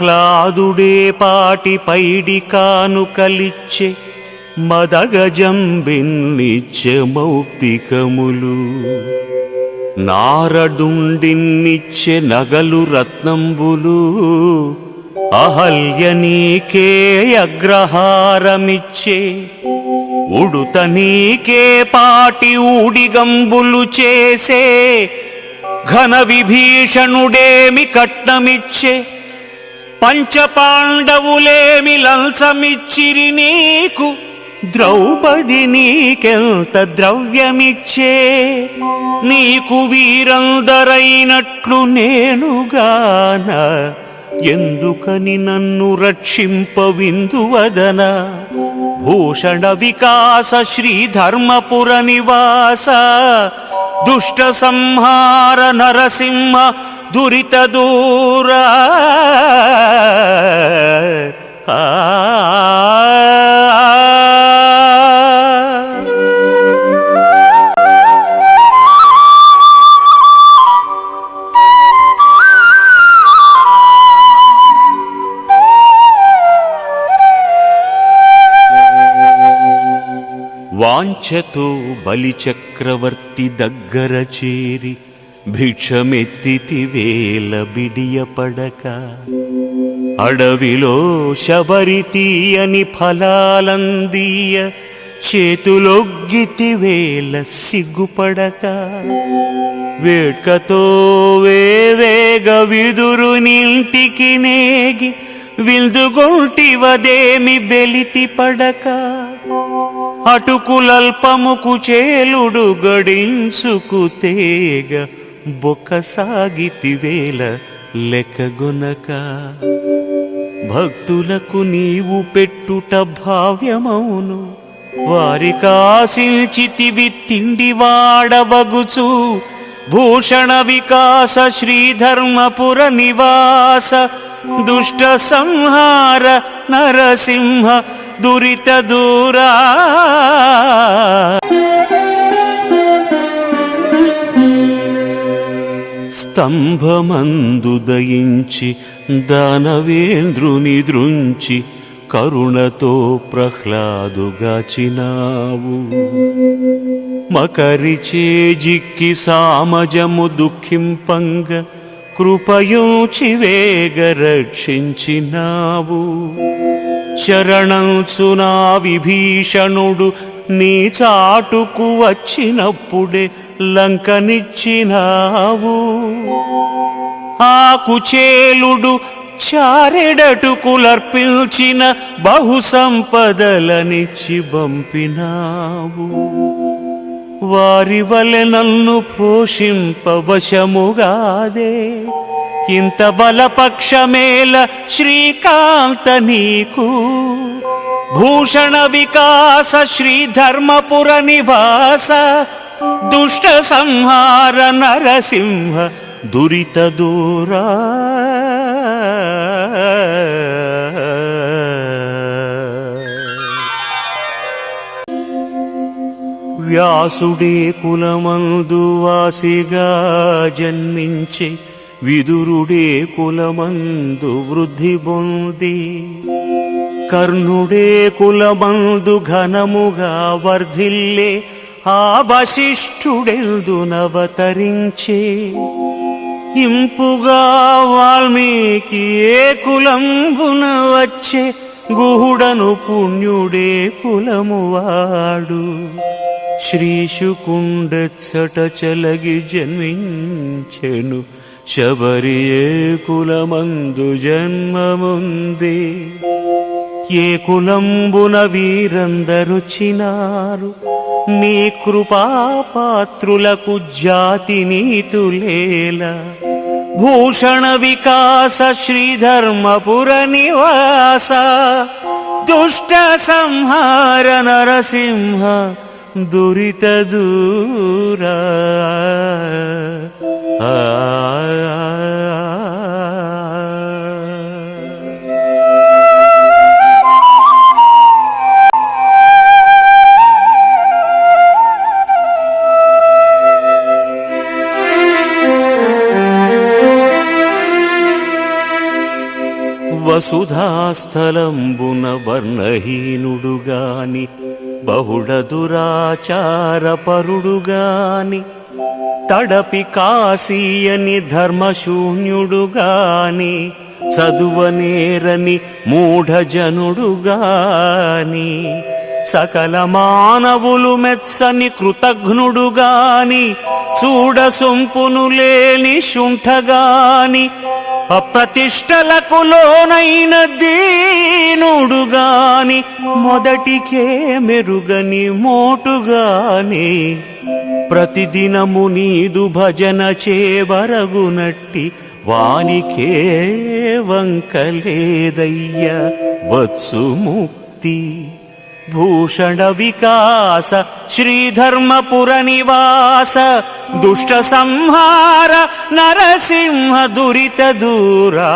ప్రహ్లాదుడే పాటి పైడి కానుకలిచ్చే మదగజంబిన్నిచ్చే మౌక్తికములు నారదుండిన్నిచ్చే నగలు రత్నంబులు అహల్య నీకే అగ్రహారమిచ్చే ఉడుత నీకే పాటి ఊడిగంబులు చేసే ఘన విభీషణుడేమి కట్నమిచ్చే పంచపాండవులేమి లంచమిచ్చిరి నీకు ద్రౌపది నీకెంత ద్రవ్యమిచ్చే నీకు వీరందరైనట్లు నేనుగాన ఎందుకని నన్ను రక్షింపవిందువదన భూషణ వికాస శ్రీధర్మపుర నివాస దుష్ట సంహార నరసింహ దురిత దూరా వాంఛతో బలిచక్రవర్తి దగ్గర చేరి భిక్షమెత్తితివేల బిడియపడక అడవిలో శబరితీయని ఫలాలందీయ చేతులొగ్గితివేల సిగ్గుపడక వేడ్కతో వేవేగ విదురునింటికి నేగి విందుగొల్టివదేమి వెలితి పడక అటుకులల్పముకు చేలుడు గడించుకు తేగ బొక్కసాగితివేల లెక్కగొనక భక్తులకు నీవు పెట్టుట భావ్యమౌను వారికాశించితివి తిండి వాడబగుచు భూషణ వికాస శ్రీధర్మపుర నివాస దుష్ట సంహార నరసింహ దురిత దూరా స్తంభమందు దయించి దానవేంద్రుని దృంచి కరుణతో ప్రహ్లాదుగాచినావు మకరిచే జిక్కి సామజము దుఃఖింపంగ కృపయోచి వేగ రక్షించినావు శరణంచునా విభీషణుడు నీ చాటుకు వచ్చినప్పుడే లంకనిచ్చినావు ఆకుచేలుడు చారెడటుకులర్పించిన బహు సంపదలనిచ్చి పంపినావు వారి వలె నన్ను పోషింపవశముగాదే ఇంత బలపక్షమేల శ్రీకాంత నీకు భూషణ వికాస శ్రీధర్మపుర నివాస దుష్ట సంహార నరసింహ దురిత దూరా వ్యాసుడే కులమందు వాసిగా జన్మించి విదురుడే కులమందు వృద్ధి పొంది కర్ణుడే కులమందు ఘనముగా వర్ధిల్లే ఆ వశిష్ఠుడెందునవతరించే ఇంపుగా వాల్మీకి ఏ కులంబున వచ్చే గుహుడను పుణ్యుడే కులమువాడు శ్రీశుకుండెచ్చట చలగి జన్మించెను శబరి ఏ కులమందు జన్మముంది ఏ కులంబున వీరందరుచినారు నీ కృపాపాత్రులకు జాతి నీతులేల భూషణ వికాస శ్రీధర్మపుర నివాస దుష్ట సంహార నరసింహ దురిత దూరా వసుధాస్థలంబున వర్ణహీనుడుగాని బహుళ దురాచారపరుడుగాని తడపి కాశీయని ధర్మశూన్యుడుగాని చదువనేరని మూఢజనుడుగాని సకల మానవులు మెచ్చని కృతఘ్నుడుగాని చూడసొంపును లేని శుంఠగాని అప్రతిష్టలకు లోనైన దీనుడుగాని మొదటికే మెరుగని మోటుగాని ప్రతిదినము నీదు భజన చేవరగునట్టి వానికే వంకలేదయ్య వచ్చు ముక్తి. భూషణ వికాస శ్రీధర్మపుర నివాస దుష్ట సంహార నరసింహ దురిత దూరా